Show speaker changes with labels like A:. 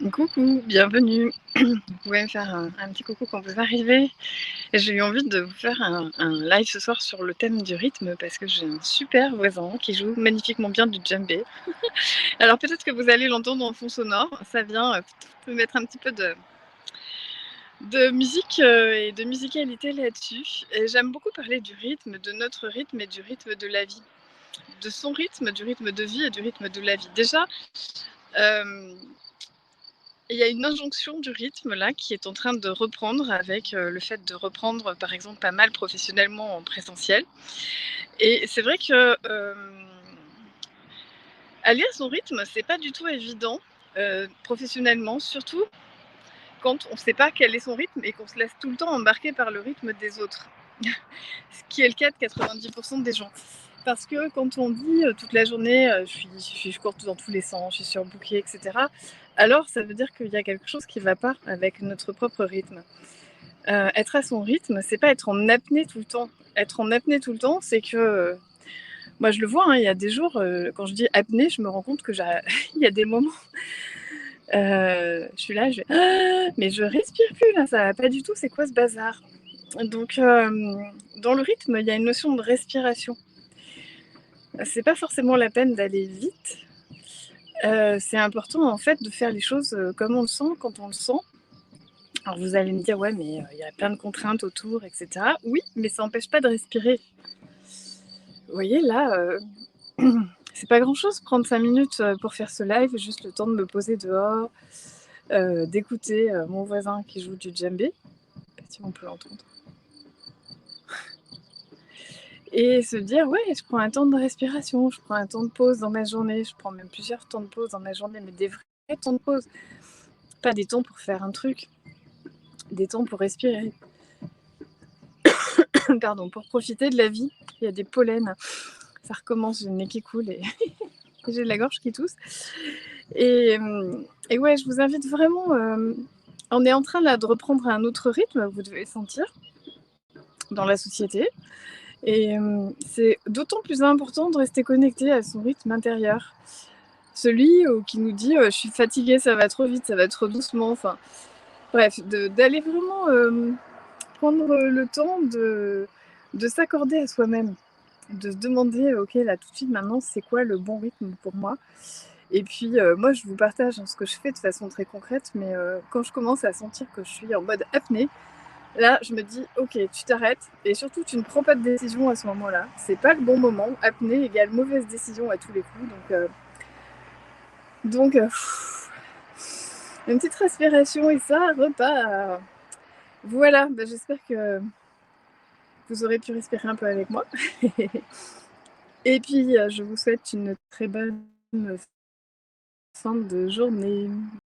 A: Coucou, bienvenue. Vous pouvez me faire un petit coucou quand vous arrivez. J'ai eu envie de vous faire un live ce soir sur le thème du rythme parce que j'ai un super voisin qui joue magnifiquement bien du djembé. Alors peut-être que vous allez l'entendre en fond sonore, ça vient mettre un petit peu de musique et de musicalité là-dessus. Et j'aime beaucoup parler du rythme, de notre rythme et du rythme de la vie. De son rythme, du rythme de vie et du rythme de la vie. Déjà, euh, il y a une injonction du rythme là qui est en train de reprendre avec le fait de reprendre par exemple pas mal professionnellement en présentiel. Et c'est vrai que aller à son rythme, c'est pas du tout évident professionnellement, surtout quand on ne sait pas quel est son rythme et qu'on se laisse tout le temps embarquer par le rythme des autres. Ce qui est le cas de 90% des gens. Parce que quand on dit toute la journée je cours dans tous les sens, je suis surbookée, etc., alors ça veut dire qu'il y a quelque chose qui ne va pas avec notre propre rythme. Être à son rythme, c'est pas être en apnée tout le temps. Être en apnée tout le temps, c'est que moi je le vois, hein, il y a des jours, quand je dis apnée, je me rends compte que il y a des moments, je suis là, mais je respire plus là, ça va pas du tout, c'est quoi ce bazar? Donc dans le rythme, il y a une notion de respiration. C'est pas forcément la peine d'aller vite. C'est important en fait de faire les choses comme on le sent, quand on le sent. Alors vous allez me dire, ouais, mais il y a plein de contraintes autour, etc. Oui, mais ça n'empêche pas de respirer. Vous voyez, là, c'est pas grand-chose, prendre 5 minutes pour faire ce live, juste le temps de me poser dehors, d'écouter mon voisin qui joue du djembé, si on peut l'entendre. Et se dire, ouais, je prends un temps de respiration, je prends un temps de pause dans ma journée, je prends même plusieurs temps de pause dans ma journée, mais des vrais temps de pause. Pas des temps pour faire un truc, des temps pour respirer. Pardon, pour profiter de la vie. Il y a des pollens, ça recommence, j'ai le nez qui coule et j'ai la gorge qui tousse. Et ouais, je vous invite vraiment, on est en train là de reprendre un autre rythme, vous devez le sentir, dans la société. Et c'est d'autant plus important de rester connecté à son rythme intérieur. Celui qui nous dit je suis fatiguée, ça va trop vite, ça va trop doucement. Enfin, bref, d'aller vraiment prendre le temps de s'accorder à soi-même, de se demander ok, là tout de suite maintenant, c'est quoi le bon rythme pour moi. Et puis moi, je vous partage ce que je fais de façon très concrète, mais quand je commence à sentir que je suis en mode apnée, là, je me dis, ok, tu t'arrêtes et surtout, tu ne prends pas de décision à ce moment-là. C'est pas le bon moment. Apnée égale mauvaise décision à tous les coups. Donc une petite respiration et ça repart. Voilà, bah, j'espère que vous aurez pu respirer un peu avec moi. Et puis, je vous souhaite une très bonne fin de journée.